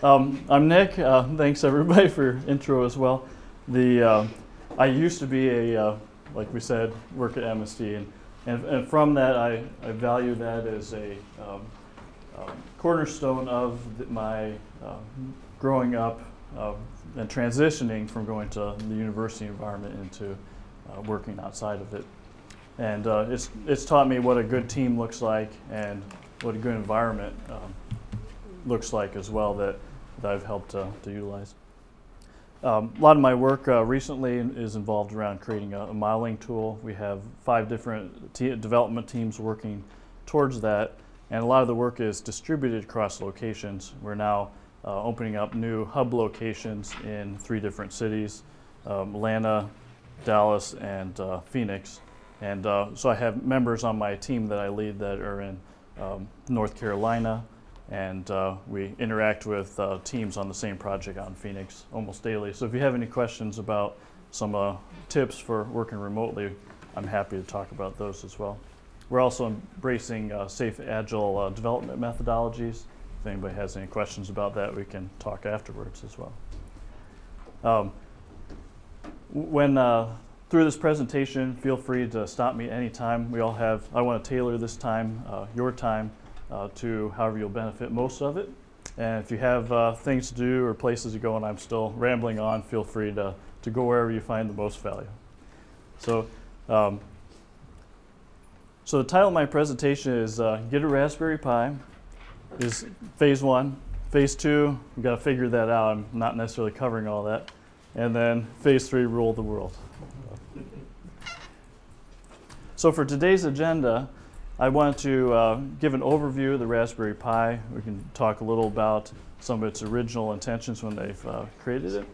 I'm Nick. Thanks everybody for intro as well. I used to be like we said, work at MSTE, and from that I value that as a cornerstone of my growing up and transitioning from going to the university environment into working outside of it. And it's taught me what a good team looks like and what a good environment looks like as well that I've helped to utilize. A lot of my work recently is involved around creating a modeling tool. We have 5 different development teams working towards that, and a lot of the work is distributed across locations. We're now opening up new hub locations in 3 different cities, Atlanta, Dallas, and Phoenix. And so I have members on my team that I lead that are in North Carolina, and we interact with teams on the same project out in Phoenix almost daily. So if you have any questions about some tips for working remotely, I'm happy to talk about those as well. We're also embracing safe, agile development methodologies. If anybody has any questions about that, we can talk afterwards as well. Through this presentation, feel free to stop me anytime. I want to tailor this time, your time, to however you'll benefit most of it. And if you have things to do or places to go and I'm still rambling on, feel free to go wherever you find the most value. So, so the title of my presentation is Get a Raspberry Pi, is phase 1. Phase 2, we've got to figure that out. I'm not necessarily covering all that. And then phase 3, rule the world. So for today's agenda, I wanted to give an overview of the Raspberry Pi. We can talk a little about some of its original intentions when they've created it.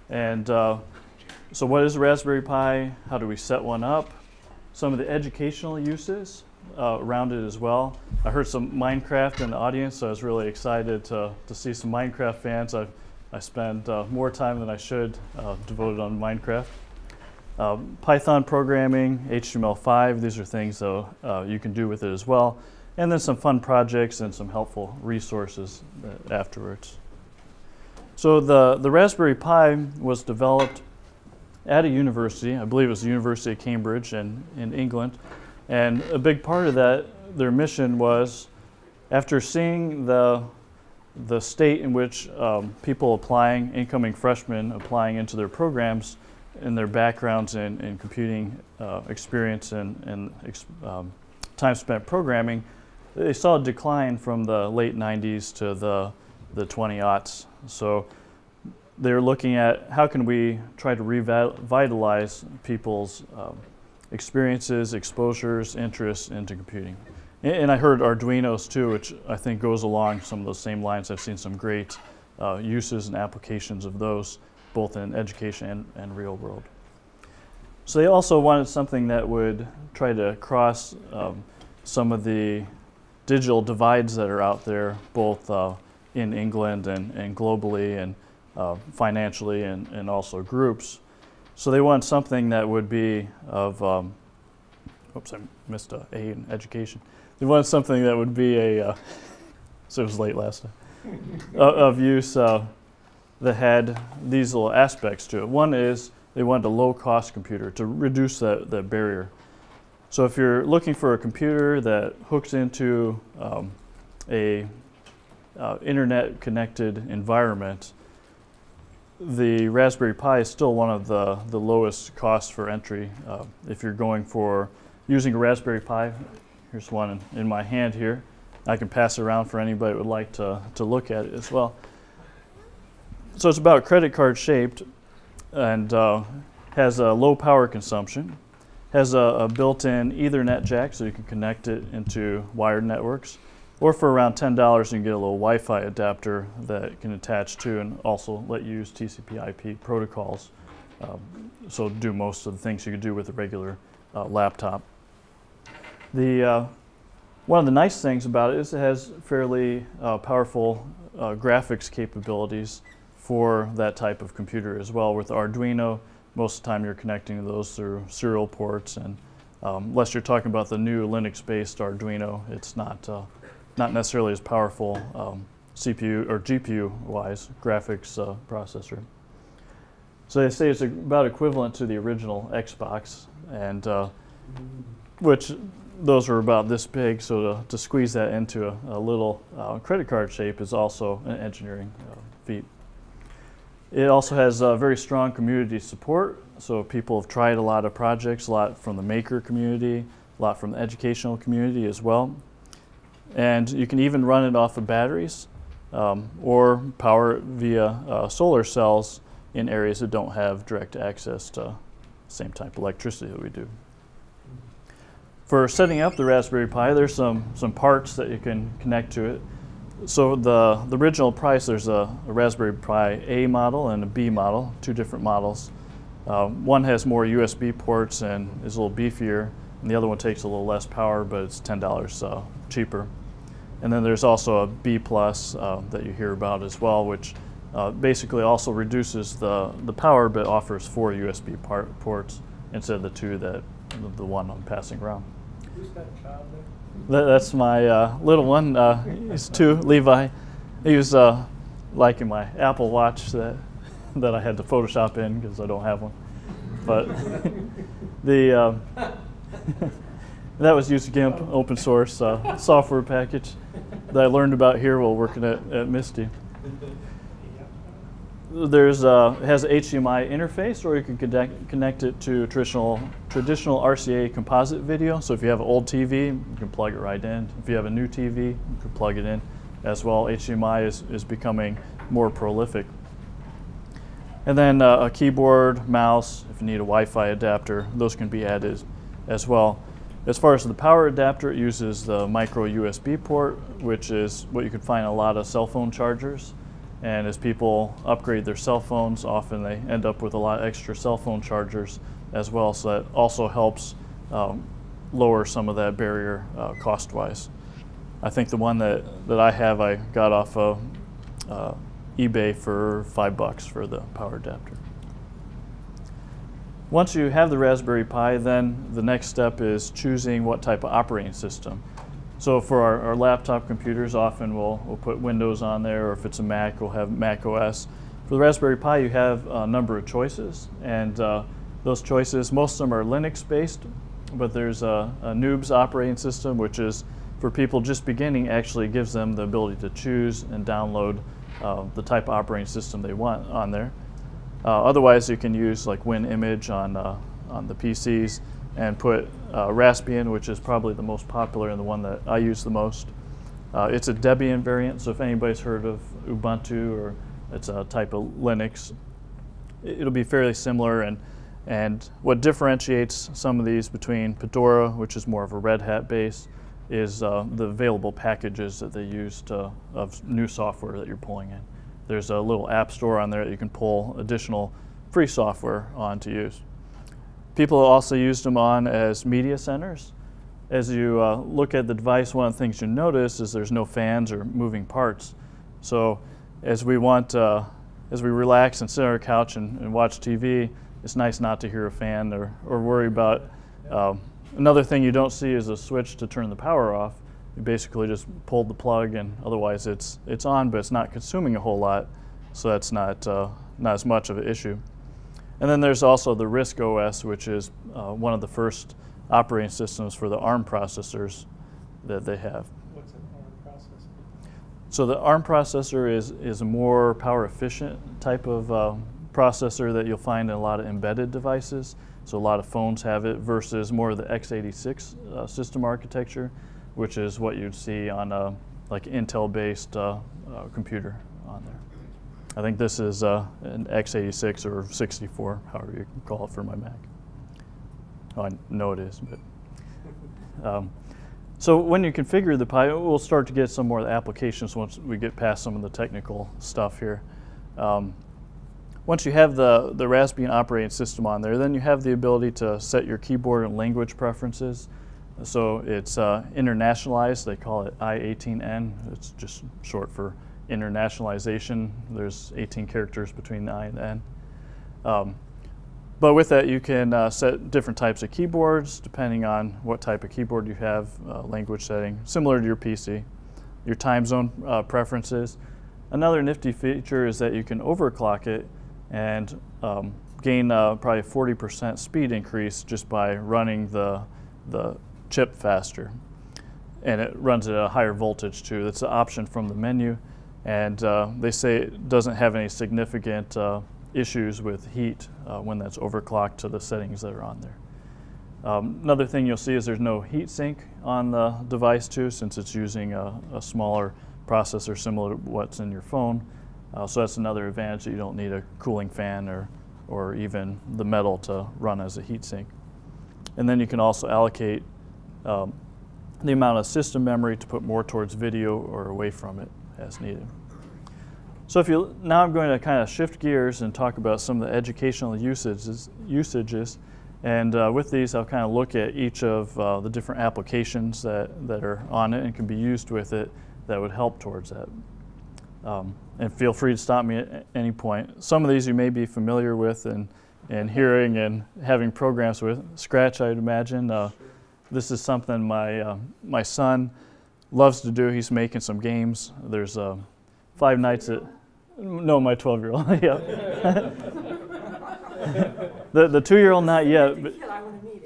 And so what is a Raspberry Pi? How do we set one up? Some of the educational uses around it as well. I heard some Minecraft in the audience, so I was really excited to see some Minecraft fans. I spend more time than I should devoted on Minecraft. Python programming, HTML5, these are things you can do with it as well. And then some fun projects and some helpful resources afterwards. So the Raspberry Pi was developed at a university, I believe it was the University of Cambridge in England. And a big part of that, their mission was, after seeing the state in which people applying, incoming freshmen applying into their programs, and their backgrounds in computing experience and time spent programming, they saw a decline from the late 90s to the 20-aughts. So they're looking at how can we try to revitalize people's experiences, exposures, interests into computing. And I heard Arduinos too, which I think goes along some of those same lines. I've seen some great uses and applications of those, both in education and real world. So they also wanted something that would try to cross some of the digital divides that are out there, both in England and globally, and financially, and also groups. So they want something that would be of, oops, I missed a in education. They wanted something that would be so it was late last time, of use that had these little aspects to it. One is they wanted a low-cost computer to reduce that barrier. So if you're looking for a computer that hooks into a internet-connected environment, the Raspberry Pi is still one of the lowest costs for entry. If you're going for using a Raspberry Pi, here's one in my hand here. I can pass it around for anybody that would like to look at it as well. So it's about credit card shaped and has a low power consumption, has a built-in Ethernet jack so you can connect it into wired networks, or for around $10 you can get a little Wi-Fi adapter that can attach to and also let you use TCP/IP protocols, so do most of the things you could do with a regular laptop. One of the nice things about it is it has fairly powerful graphics capabilities for that type of computer as well. With Arduino, most of the time you're connecting to those through serial ports, and unless you're talking about the new Linux-based Arduino, it's not necessarily as powerful CPU or GPU-wise graphics processor. So they say it's about equivalent to the original Xbox, and which those are about this big. So to squeeze that into a little credit card shape is also an engineering feat. It also has very strong community support. So people have tried a lot of projects, a lot from the maker community, a lot from the educational community as well. And you can even run it off of batteries or power it via solar cells in areas that don't have direct access to the same type of electricity that we do. For setting up the Raspberry Pi, there's some parts that you can connect to it. So the original price, there's a Raspberry Pi A model and a B model, two different models. One has more USB ports and is a little beefier, and the other one takes a little less power, but it's $10 cheaper. And then there's also a B plus that you hear about as well, which basically also reduces the power, but offers 4 USB ports instead of the one I'm passing around. Who's got a child there? That's my little one. He's 2, Levi. He was liking my Apple Watch that I had to Photoshop in because I don't have one. But the that was used again, open source software package that I learned about here while working at MSTE. There's it has an HDMI interface, or you can connect it to traditional RCA composite video. So if you have an old TV, you can plug it right in. If you have a new TV, you can plug it in as well. HDMI is becoming more prolific. And then a keyboard, mouse, if you need a Wi-Fi adapter, those can be added as well. As far as the power adapter, it uses the micro USB port, which is what you can find in a lot of cell phone chargers. And as people upgrade their cell phones, often they end up with a lot of extra cell phone chargers as well. So that also helps lower some of that barrier cost-wise. I think the one that I have, I got off of eBay for $5 for the power adapter. Once you have the Raspberry Pi, then the next step is choosing what type of operating system. So for our laptop computers, often we'll put Windows on there, or if it's a Mac, we'll have Mac OS. For the Raspberry Pi, you have a number of choices, and those choices, most of them are Linux-based, but there's a Noobs operating system, which is for people just beginning, actually gives them the ability to choose and download the type of operating system they want on there. Otherwise, you can use like WinImage on the PCs and put Raspbian, which is probably the most popular and the one that I use the most. It's a Debian variant, so if anybody's heard of Ubuntu, or it's a type of Linux, it'll be fairly similar. And what differentiates some of these between Fedora, which is more of a Red Hat base, is the available packages that they use of new software that you're pulling in. There's a little app store on there that you can pull additional free software on to use. People also use them on as media centers. As you look at the device, one of the things you notice is there's no fans or moving parts. So as we relax and sit on our couch and watch TV, it's nice not to hear a fan or worry about. Another thing you don't see is a switch to turn the power off. You basically just pull the plug, and otherwise it's on, but it's not consuming a whole lot, so that's not as much of an issue. And then there's also the RISC OS, which is one of the first operating systems for the ARM processors that they have. What's an ARM processor? So the ARM processor is a more power efficient type of processor that you'll find in a lot of embedded devices. So a lot of phones have it, versus more of the x86 system architecture, which is what you'd see on a like Intel-based computer on there. I think this is an x86 or 64, however you can call it for my Mac. Oh, I know it is, but. So when you configure the Pi, we'll start to get some more of the applications once we get past some of the technical stuff here. Once you have the Raspbian operating system on there, then you have the ability to set your keyboard and language preferences. So it's internationalized. They call it I-18N. It's just short for internationalization. There's 18 characters between the I and the N. But with that, you can set different types of keyboards depending on what type of keyboard you have, language setting, similar to your PC. Your time zone preferences. Another nifty feature is that you can overclock it and gain probably 40% speed increase just by running the chip faster. And it runs at a higher voltage too. That's an option from the menu, and they say it doesn't have any significant issues with heat when that's overclocked to the settings that are on there. Another thing you'll see is there's no heat sink on the device too, since it's using a smaller processor similar to what's in your phone. So that's another advantage, that you don't need a cooling fan or even the metal to run as a heat sink. And then you can also allocate the amount of system memory to put more towards video or away from it as needed. So now I'm going to kind of shift gears and talk about some of the educational usages. And with these, I'll kind of look at each of the different applications that are on it and can be used with it that would help towards that. And feel free to stop me at any point. Some of these you may be familiar with and hearing and having programs with. Scratch, I'd imagine. This is something my son loves to do. He's making some games. There's 5 nights at... No, my 12-year-old. Yeah. The 2-year-old not yet. But I want to meet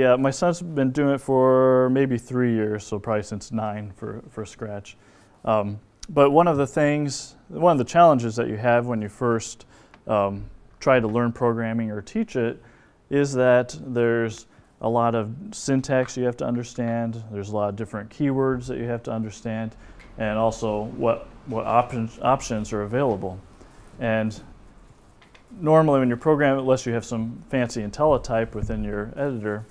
him. My son's been doing it for maybe 3 years, so probably since 9 for Scratch. But one of the challenges that you have when you first try to learn programming or teach it is that there's a lot of syntax you have to understand. There's a lot of different keywords that you have to understand, and also what options are available. And normally when you program, unless you have some fancy IntelliType within your editor,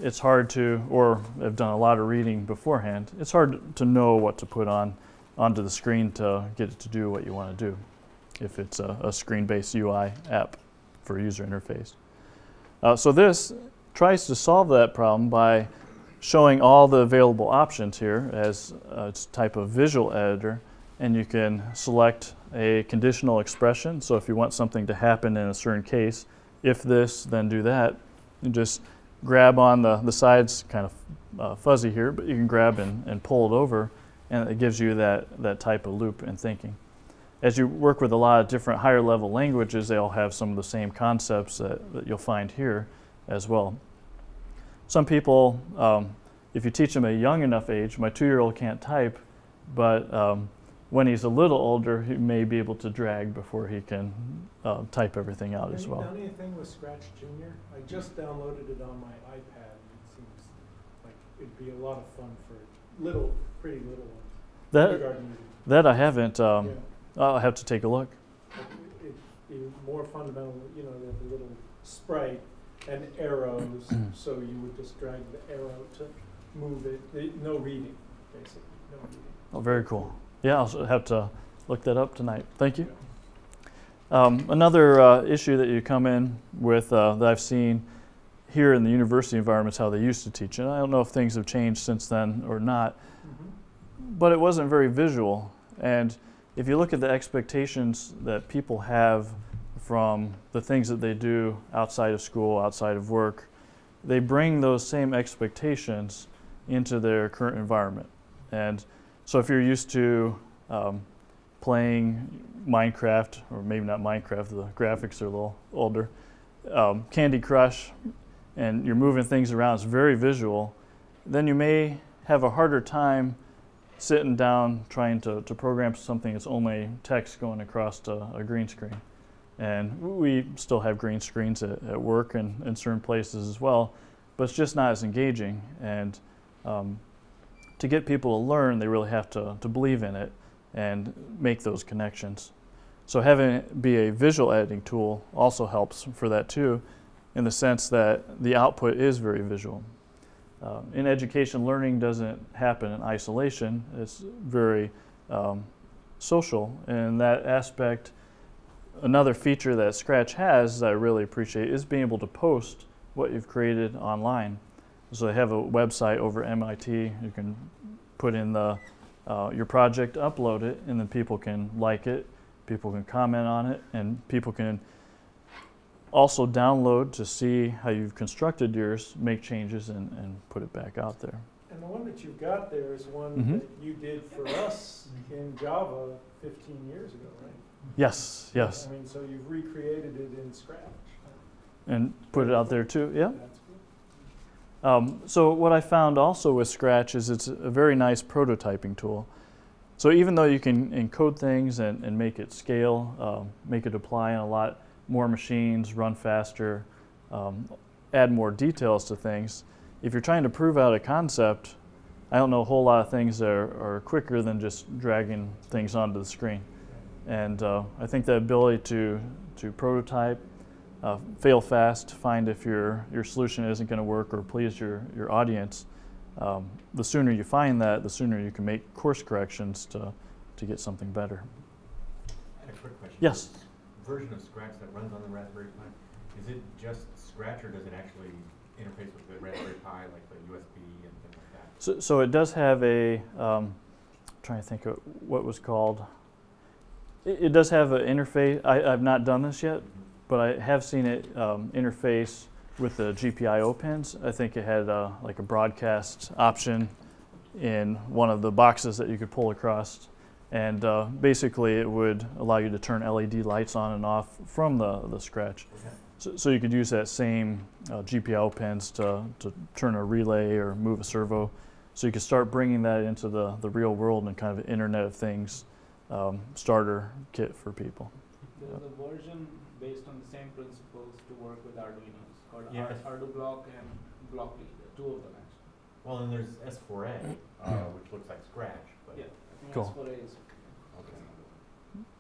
it's hard to, or have done a lot of reading beforehand, it's hard to know what to put onto the screen to get it to do what you want to do, if it's a screen-based UI app for user interface. So this tries to solve that problem by showing all the available options here as a type of visual editor, and you can select a conditional expression. So if you want something to happen in a certain case, if this, then do that. You just grab on the sides, kind of fuzzy here, but you can grab and pull it over, and it gives you that type of loop in thinking. As you work with a lot of different higher level languages, they all have some of the same concepts that you'll find here as well. Some people, if you teach them at a young enough age, my 2-year-old can't type, but when he's a little older, he may be able to drag before he can type everything out as well. Have you done anything with Scratch Junior? I just downloaded it on my iPad, and it seems like it'd be a lot of fun for pretty little ones. That I haven't. Yeah. I'll have to take a look. It's more fundamental, you know, the little sprite and arrows, so you would just drag the arrow to move it. No reading, basically, no reading. Oh, very cool. Yeah, I'll have to look that up tonight. Thank you. Another issue that you come in with that I've seen here in the university environment is how they used to teach. And I don't know if things have changed since then or not, but it wasn't very visual. And if you look at the expectations that people have from the things that they do outside of school, outside of work, they bring those same expectations into their current environment. And so if you're used to playing Minecraft, or maybe not Minecraft, the graphics are a little older, Candy Crush, and you're moving things around, it's very visual, then you may have a harder time sitting down trying to program something that's only text going across a green screen. And we still have green screens at work and in certain places as well, but it's just not as engaging. And to get people to learn, they really have to believe in it and make those connections. So having it be a visual editing tool also helps for that too, in the sense that the output is very visual. In education, learning doesn't happen in isolation. It's very social. And in that aspect, another feature that Scratch has that I really appreciate is being able to post what you've created online. So they have a website over MIT. You can put in your project, upload it, and then people can like it, people can comment on it, and people can also download to see how you've constructed yours, make changes, and put it back out there. And And the one that you've got there is one Mhm. that you did for us in Java 15 years ago, right? Yes, yes. I mean, so you've recreated it in Scratch. And put it out there too, yeah. That's good. So what I found also with Scratch is it's a very nice prototyping tool. So even though you can encode things and make it scale, make it apply on a lot more machines, run faster, add more details to things, if you're trying to prove out a concept, I don't know a whole lot of things that are quicker than just dragging things onto the screen. And I think the ability to prototype, fail fast, find if your solution isn't going to work or please your audience, the sooner you find that, the sooner you can make course corrections to get something better. I had a quick question. Yes? The version of Scratch that runs on the Raspberry Pi, is it just Scratch or does it actually interface with the Raspberry Pi, like the USB and things like that? So it does have a, trying to think of what was called, it does have an interface. I've not done this yet, but I have seen it interface with the GPIO pins. I think it had like a broadcast option in one of the boxes that you could pull across. And basically it would allow you to turn LED lights on and off from the Scratch. Okay. So you could use that same GPIO pins to turn a relay or move a servo. So you could start bringing that into the real world and kind of an Internet of Things starter kit for people. There's a version based on the same principles to work with Arduinos called Yes. ArduBlock and Blockly. There are two of them actually. Well, and there's S4A, which looks like Scratch. But Yeah, I think Cool. S4A is Okay.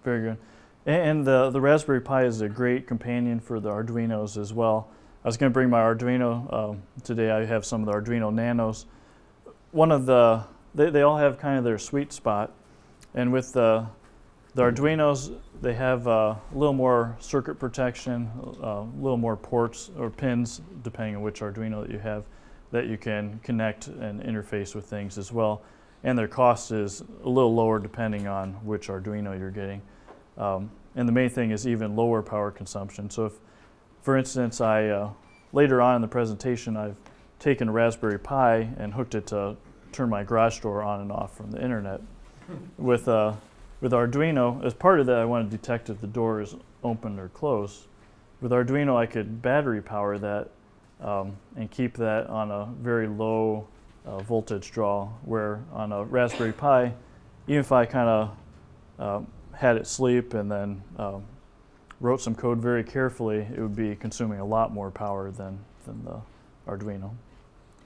Very good. And the Raspberry Pi is a great companion for the Arduinos as well. I was going to bring my Arduino. Today I have some of the Arduino Nanos. One of they all have kind of their sweet spot. And with the Arduinos, they have a little more circuit protection, a little more ports or pins, depending on which Arduino that you have, that you can connect and interface with things as well. And their cost is a little lower depending on which Arduino you're getting. And the main thing is even lower power consumption. So if, for instance, later on in the presentation, I've taken a Raspberry Pi and hooked it to turn my garage door on and off from the internet. With Arduino, as part of that, I want to detect if the door is open or closed. With Arduino, I could battery power that and keep that on a very low voltage draw, where on a Raspberry Pi, even if I kind of had it sleep and then wrote some code very carefully, it would be consuming a lot more power than the Arduino.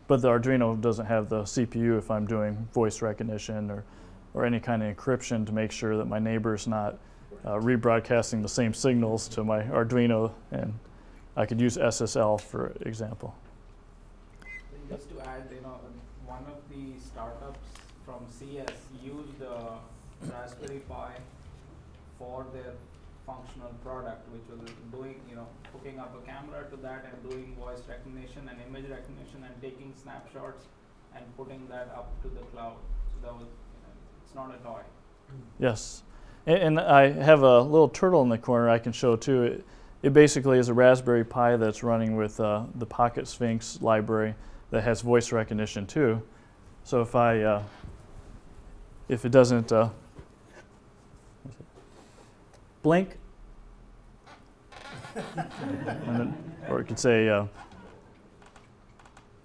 But the Arduino doesn't have the CPU if I'm doing voice recognition or any kind of encryption to make sure that my neighbor's not rebroadcasting the same signals to my Arduino, and I could use SSL for example. just to add, one of the startups from CS used Raspberry Pi for their functional product, which was doing, hooking up a camera to that and doing voice recognition and image recognition and taking snapshots and putting that up to the cloud. So that was, it's not a toy. Yes, and I have a little turtle in the corner I can show too. It basically is a Raspberry Pi that's running with the Pocket Sphinx library that has voice recognition too. So if it doesn't blink, and then, or it could say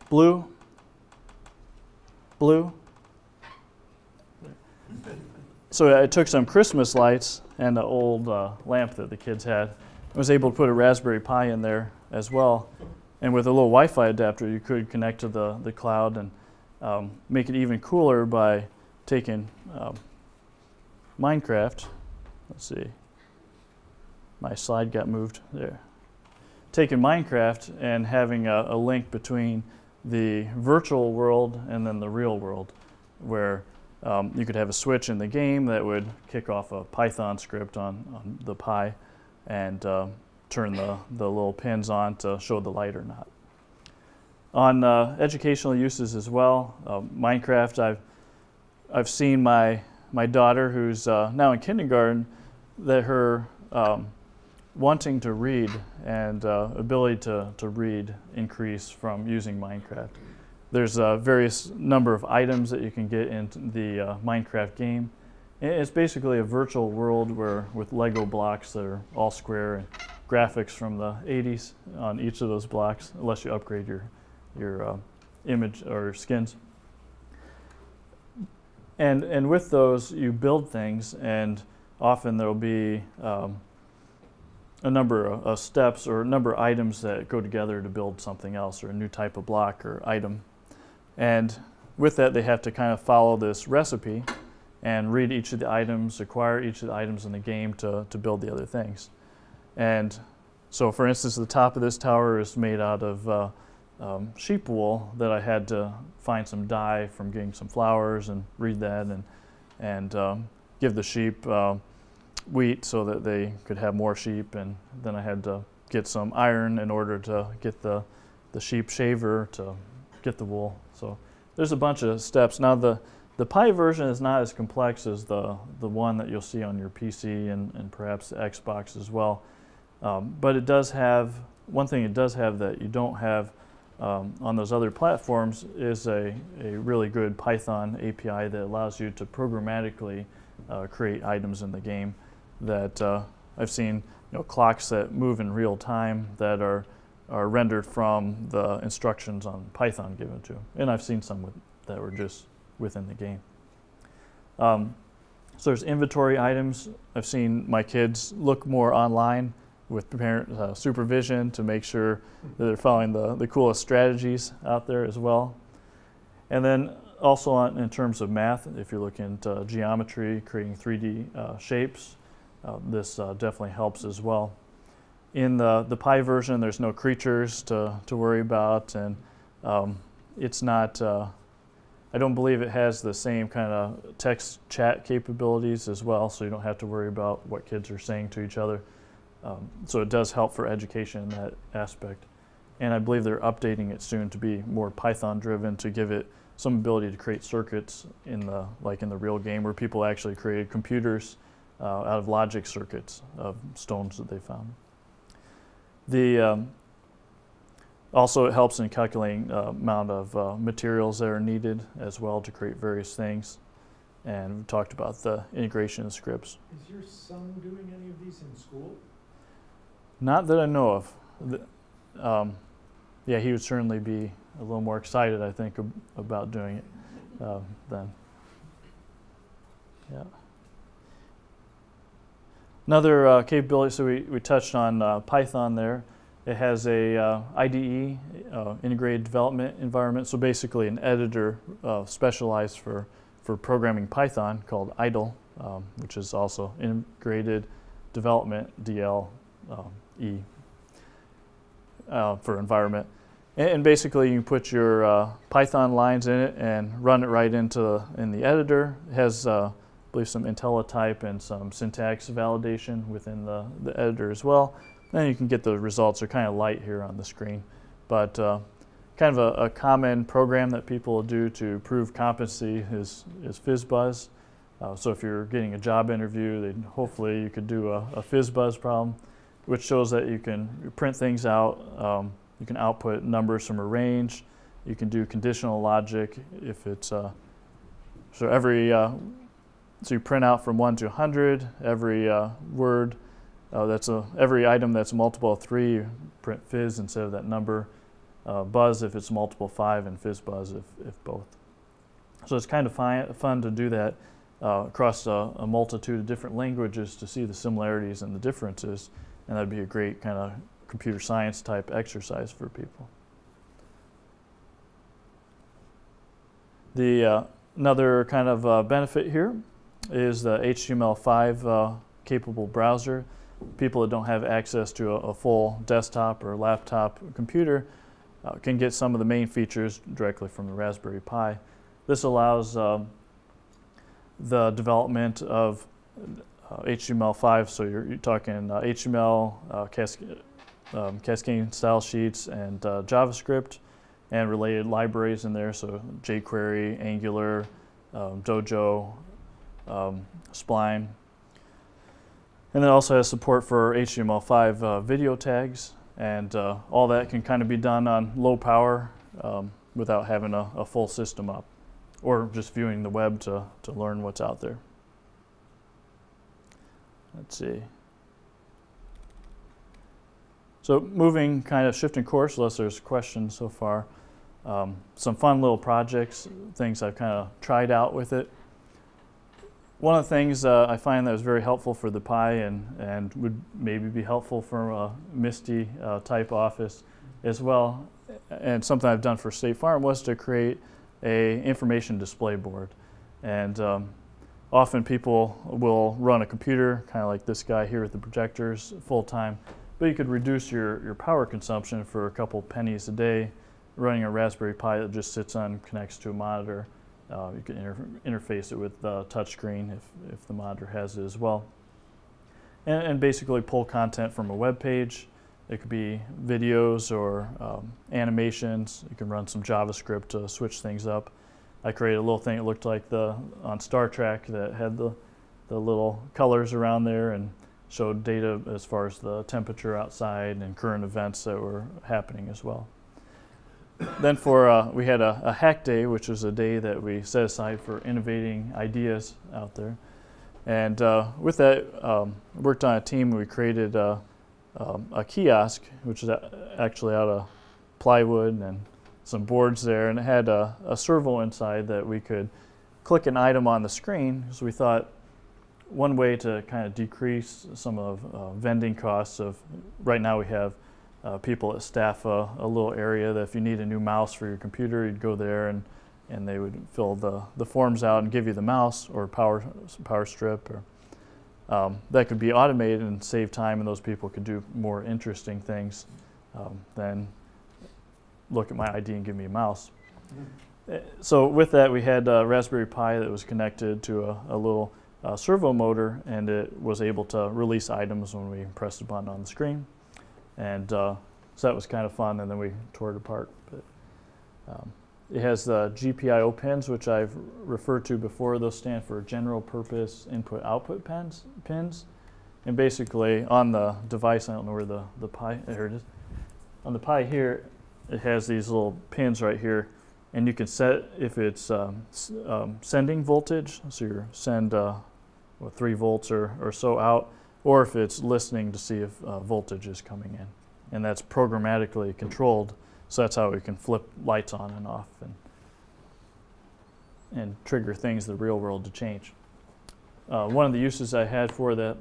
blue, blue. So I took some Christmas lights and an old lamp that the kids had. I was able to put a Raspberry Pi in there as well. And with a little Wi-Fi adapter, you could connect to the cloud and make it even cooler by taking Minecraft. Let's see. My slide got moved there. Taking Minecraft and having a link between the virtual world and then the real world, where you could have a switch in the game that would kick off a Python script on the Pi and turn the little pins on to show the light or not. On educational uses as well, Minecraft, I've seen my daughter, who's now in kindergarten, that her wanting to read and ability to read increase from using Minecraft. There's a various number of items that you can get in the Minecraft game. And it's basically a virtual world where with Lego blocks that are all square and graphics from the 80s on each of those blocks, unless you upgrade your image or skins. And with those, you build things, and often there will be a number of steps or a number of items that go together to build something else or a new type of block or item. And with that, they have to kind of follow this recipe and read each of the items, acquire each of the items in the game to build the other things. And so, for instance, the top of this tower is made out of sheep wool that I had to find some dye from getting some flowers and read that and give the sheep wheat so that they could have more sheep, and then I had to get some iron in order to get the sheep shaver to get the wool. So there's a bunch of steps. Now the Pi version is not as complex as the one that you'll see on your PC and perhaps the Xbox as well, but it does have, one thing it does have that you don't have on those other platforms is a really good Python API that allows you to programmatically create items in the game. That I've seen, clocks that move in real time that are rendered from the instructions on Python given to them. And I've seen some that were just within the game. So there's inventory items. I've seen my kids look more online with parent supervision to make sure that they're following the coolest strategies out there as well. And then also in terms of math, if you're looking at geometry, creating 3D shapes, this definitely helps as well. In the Pi version, there's no creatures to worry about, and it's not, I don't believe it has the same kind of text chat capabilities as well, so you don't have to worry about what kids are saying to each other. So it does help for education in that aspect. And I believe they're updating it soon to be more Python driven to give it some ability to create circuits in the real game, where people actually created computers out of logic circuits of stones that they found. Also, it helps in calculating the amount of materials that are needed as well to create various things. And we talked about the integration of scripts. Is your son doing any of these in school? Not that I know of. Yeah, he would certainly be a little more excited, I think, about doing it then. Yeah. Another capability, so we touched on Python there. It has a IDE, integrated development environment, so basically an editor specialized for programming Python called IDLE, which is also integrated development, DLE for environment. And basically you can put your Python lines in it and run it right in the editor. It has I believe some IntelliType and some syntax validation within the editor as well. Then you can get the results. They're kind of light here on the screen, but kind of a common program that people do to prove competency is FizzBuzz. So if you're getting a job interview, then hopefully you could do a FizzBuzz problem, which shows that you can print things out. You can output numbers from a range. You can do conditional logic if it's so you print out from 1 to 100. Every word every item that's a multiple of 3, you print fizz instead of that number. Buzz if it's multiple 5, and FizzBuzz if both. So it's kind of fun to do that across a multitude of different languages to see the similarities and the differences, and that'd be a great kind of computer science type exercise for people. Another kind of benefit here is the HTML5 capable browser. People that don't have access to a full desktop or laptop computer can get some of the main features directly from the Raspberry Pi. This allows the development of HTML5, so you're talking HTML, cascading style sheets, and JavaScript, and related libraries in there, so jQuery, Angular, Dojo, Spline. And it also has support for HTML5 video tags, and all that can kind of be done on low power without having a full system up, or just viewing the web to learn what's out there. Let's see. So moving, kind of shifting course, unless there's questions so far. Some fun little projects, things I've kind of tried out with it. One of the things I find that was very helpful for the Pi and would maybe be helpful for a MSTE type office as well, and something I've done for State Farm, was to create a information display board. And often people will run a computer, kind of like this guy here with the projectors, full time, but you could reduce your power consumption for a couple pennies a day running a Raspberry Pi that just sits on, connects to a monitor. You can interface it with the touchscreen if the monitor has it as well. And basically pull content from a web page. It could be videos or animations. You can run some JavaScript to switch things up. I created a little thing that looked like on Star Trek that had the little colors around there and showed data as far as the temperature outside and current events that were happening as well. Then we had a hack day, which was a day that we set aside for innovating ideas out there. And with that, worked on a team. We created a kiosk, which is actually out of plywood and some boards there, and it had a servo inside that we could click an item on the screen. So we thought one way to kind of decrease some of vending costs of, right now we have people that staff a little area that if you need a new mouse for your computer, you'd go there and they would fill the forms out and give you the mouse or power strip. Or that could be automated and save time, and those people could do more interesting things than look at my ID and give me a mouse. So with that, we had a Raspberry Pi that was connected to a little servo motor, and it was able to release items when we pressed a button on the screen. And so that was kind of fun, and then we tore it apart. But it has the GPIO pins, which I've referred to before. Those stand for General Purpose Input-Output pins. And basically on the device, I don't know where the Pi, there it is. On the Pi here, it has these little pins right here, and you can set if it's sending voltage, so you send 3 volts or so out, or if it's listening to see if voltage is coming in. And that's programmatically controlled, so that's how we can flip lights on and off and trigger things in the real world to change. One of the uses I had for that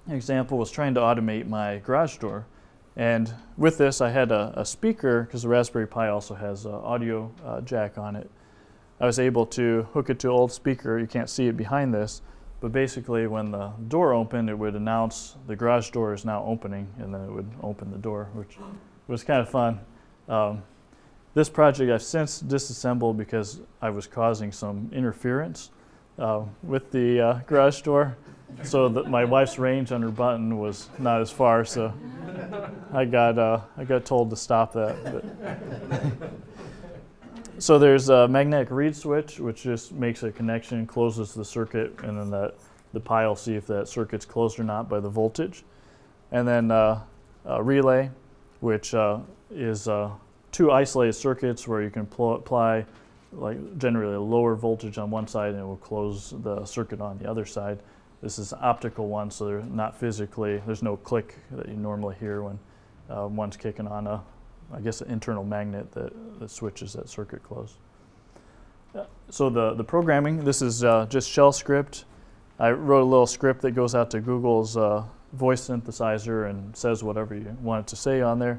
example was trying to automate my garage door. And with this, I had a speaker, because the Raspberry Pi also has an audio jack on it. I was able to hook it to an old speaker. You can't see it behind this, but basically when the door opened, it would announce the garage door is now opening, and then it would open the door, which was kind of fun. This project I've since disassembled because I was causing some interference with the garage door, so that my wife's range on her button was not as far, so I got told to stop that. But so there's a magnetic read switch, which just makes a connection, closes the circuit, and then the Pi will see if that circuit's closed or not by the voltage. And then a relay, which is 2 isolated circuits where you can apply like generally a lower voltage on one side and it will close the circuit on the other side. This is an optical one, so they're not physically, there's no click that you normally hear when one's kicking on I guess an internal magnet that switches that circuit closed. So the programming, this is just shell script. I wrote a little script that goes out to Google's voice synthesizer and says whatever you want it to say on there.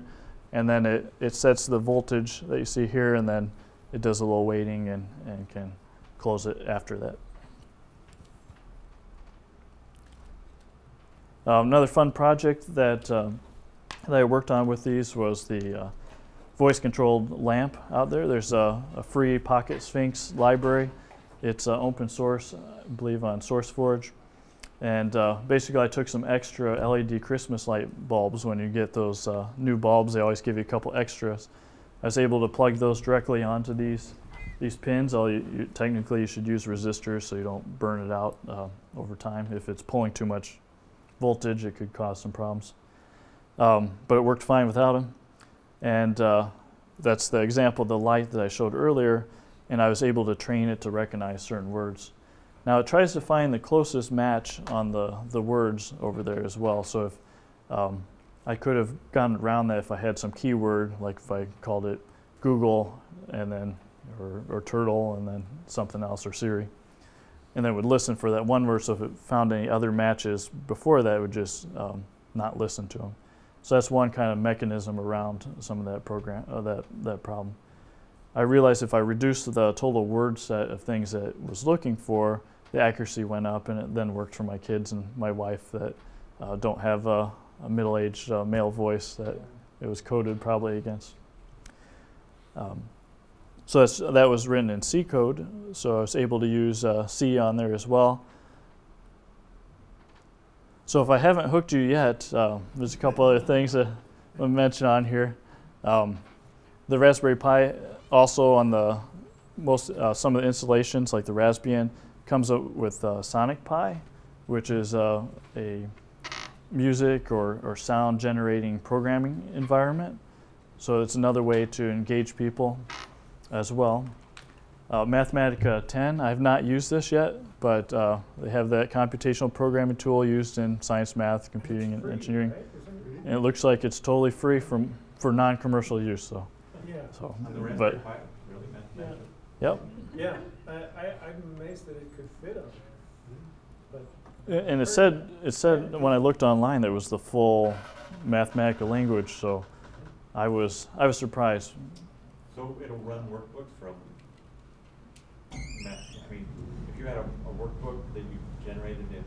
And then it sets the voltage that you see here, and then it does a little waiting and can close it after that. Another fun project that I worked on with these was the voice-controlled lamp out there. There's a free Pocket Sphinx library. It's open source, I believe, on SourceForge. And basically, I took some extra LED Christmas light bulbs. When you get those new bulbs, they always give you a couple extras. I was able to plug those directly onto these pins. Technically, you should use resistors so you don't burn it out over time. If it's pulling too much voltage, it could cause some problems. But it worked fine without them. And that's the example of the light that I showed earlier, and I was able to train it to recognize certain words. Now it tries to find the closest match on the words over there as well. So if I could have gotten around that if I had some keyword, like if I called it Google and then or turtle and then something else, or Siri, and then it would listen for that one word. So if it found any other matches before that, it would just not listen to them. So that's one kind of mechanism around some of that program, that problem. I realized if I reduced the total word set of things that it was looking for, the accuracy went up, and it then worked for my kids and my wife that don't have a middle-aged male voice that it was coded probably against. So that was written in C code, so I was able to use C on there as well. So if I haven't hooked you yet, there's a couple other things that I'll mention on here. The Raspberry Pi also on the some of the installations, like the Raspbian, comes up with Sonic Pi, which is a music or sound generating programming environment. So it's another way to engage people as well. Mathematica 10, I have not used this yet, but they have that computational programming tool used in science, math, computing, and engineering. Right? And it looks like it's totally free for non-commercial use. So, Yeah. so On the Raspberry Pi, really, Mathematica? yep. Yeah, I'm amazed that it could fit on there. But And it said when I looked online that it was the full Mathematica language. So I was surprised. So it'll run workbooks from math. I mean, if you had a workbook that you generated in,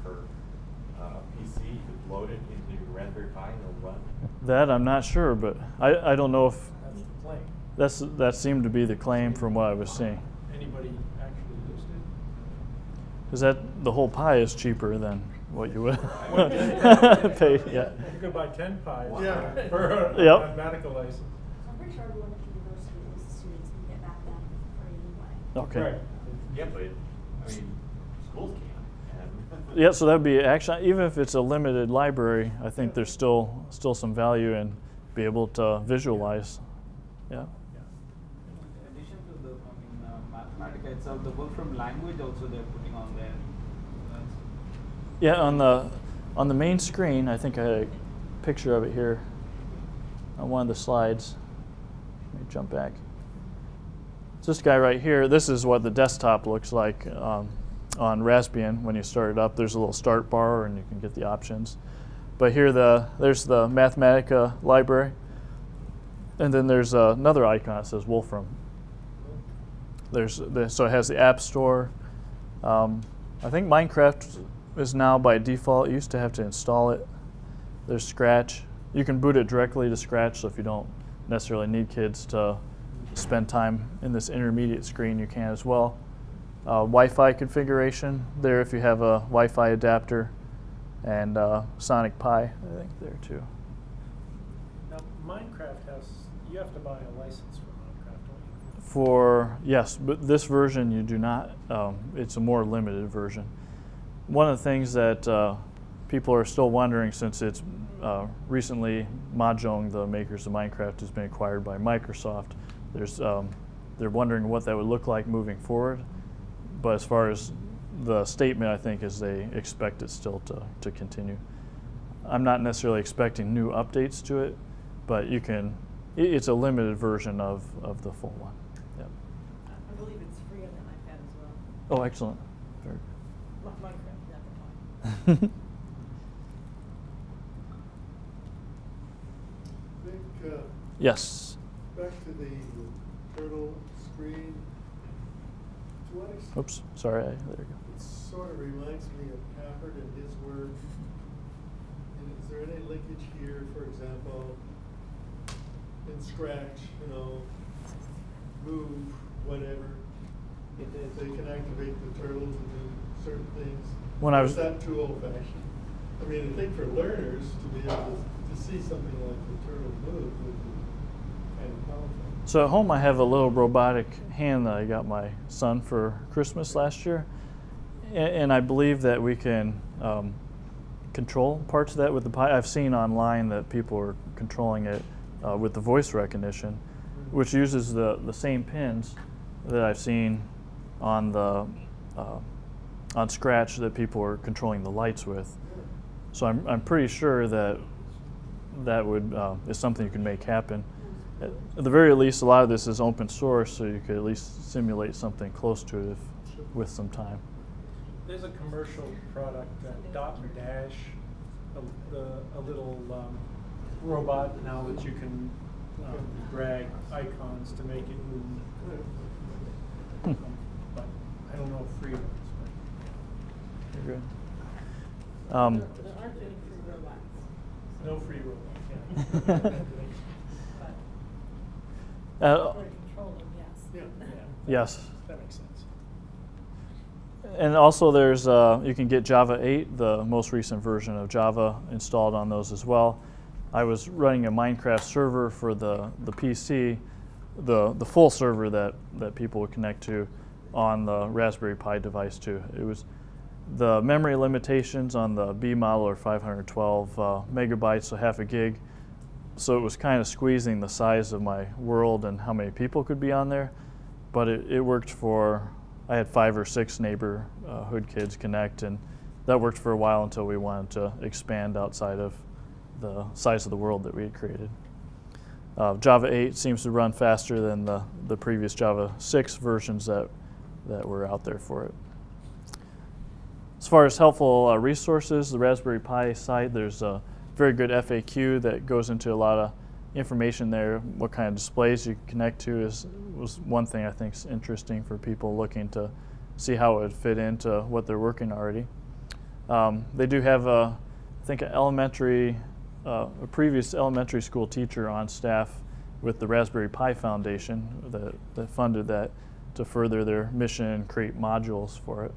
for a PC, you could load it into your Raspberry Pi and it'll run. That I'm not sure, but I don't know if that's the claim. that seemed to be the claim from what I was seeing. Anybody actually used it? Because the whole Pi is cheaper than what you would pay. Yeah. You could buy 10 pies Yeah. for a Yep. mathematical license. I'm pretty sure everyone at the university, at least the students, can get back down for free anyway. Okay. Right. Yeah, but I mean, schools can't. And Yeah, so that would be actually, even if it's a limited library, I think there's still some value in be able to visualize. Yeah. In addition to the Mathematica itself, the work from language also they're putting on there. Yeah, on the main screen, I think I had a picture of it here on one of the slides. Let me jump back. It's this guy right here. This is what the desktop looks like on Raspbian when you start it up. There's a little start bar and you can get the options. But here there's the Mathematica library. And then there's another icon that says Wolfram. So it has the App Store. I think Minecraft is now by default. You used to have to install it. There's Scratch. You can boot it directly to Scratch, so if you don't necessarily need kids to spend time in this intermediate screen, you can as well. Wi-Fi configuration there if you have a Wi-Fi adapter, and Sonic Pi, I think, there too. Now, Minecraft you have to buy a license for Minecraft, don't you? Yes, but this version you do not. It's a more limited version. One of the things that people are still wondering, since it's recently Mahjong, the makers of Minecraft, has been acquired by Microsoft, they're wondering what that would look like moving forward. But as far as the statement, I think, is they expect it still to continue. I'm not necessarily expecting new updates to it, but it's a limited version of the full one. Yep. I believe it's free on the iPad as well. Oh, excellent. Very Minecraft, yeah, Vic, Yes. back to the turtle screen. To what extent? Oops, sorry. There you go. It sort of reminds me of Pafford and his work. And is there any linkage here, for example, in Scratch, move, whatever? It is. They can activate the turtle to do certain things. When I was Is that too old-fashioned? I mean, I think for learners to be able to see something like the turtle move would be kind of powerful. So at home I have a little robotic hand that I got my son for Christmas last year, and I believe that we can control parts of that with the Pi. I've seen online that people are controlling it with the voice recognition. which uses the same pins that I've seen on the on Scratch that people are controlling the lights with. So I'm pretty sure that that would is something you can make happen. At the very least, a lot of this is open source, so you could at least simulate something close to it with some time. There's a commercial product, Dot and Dash, a little robot now that you can drag icons to make it move. But I don't know if free ones. You're good. There aren't any free robots. No free robots. Yeah. For controlling, yes. Yeah. Yes. That makes sense. And also there's, you can get Java 8, the most recent version of Java, installed on those as well. I was running a Minecraft server for the PC, the full server that people would connect to on the Raspberry Pi device too. It was the memory limitations on the B model are 512 megabytes, so half a gig. So it was kind of squeezing the size of my world and how many people could be on there. But it worked for, I had 5 or 6 neighborhood kids connect, and that worked for a while until we wanted to expand outside of the size of the world that we had created. Java 8 seems to run faster than the previous Java 6 versions that were out there for it. As far as helpful resources, the Raspberry Pi site, there's a very good FAQ that goes into a lot of information there. What kind of displays you can connect to was one thing I think is interesting for people looking to see how it would fit into what they're working already. They do have I think a previous elementary school teacher on staff with the Raspberry Pi Foundation that funded that to further their mission and create modules for it.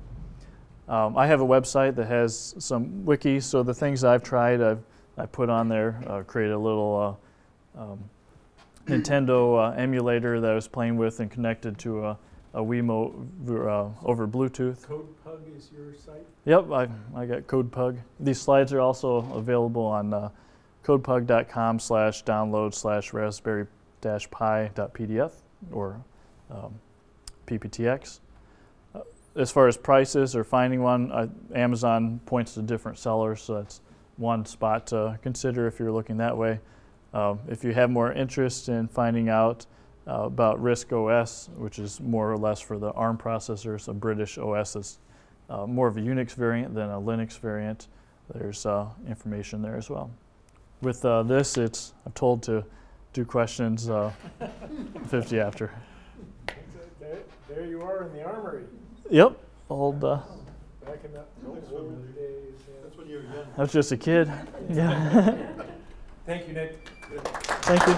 I have a website that has some wikis, so the things I've tried I put on there, create a little Nintendo emulator that I was playing with and connected to a Wiimote over Bluetooth. CodePug is your site? Yep, I got CodePug. These slides are also available on codepug.com/download/raspberry-pi.pdf or PPTX. As far as prices or finding one, Amazon points to different sellers, so that's one spot to consider if you're looking that way. If you have more interest in finding out about RISC OS, which is more or less for the ARM processors, a British OS is more of a Unix variant than a Linux variant, there's information there as well. With this, I'm told to do questions 50 after. There you are in the armory. Yep, old. Back in the old days. Yeah. That's when you were young. I was just a kid. Yeah. Thank you, Nick. Thank you.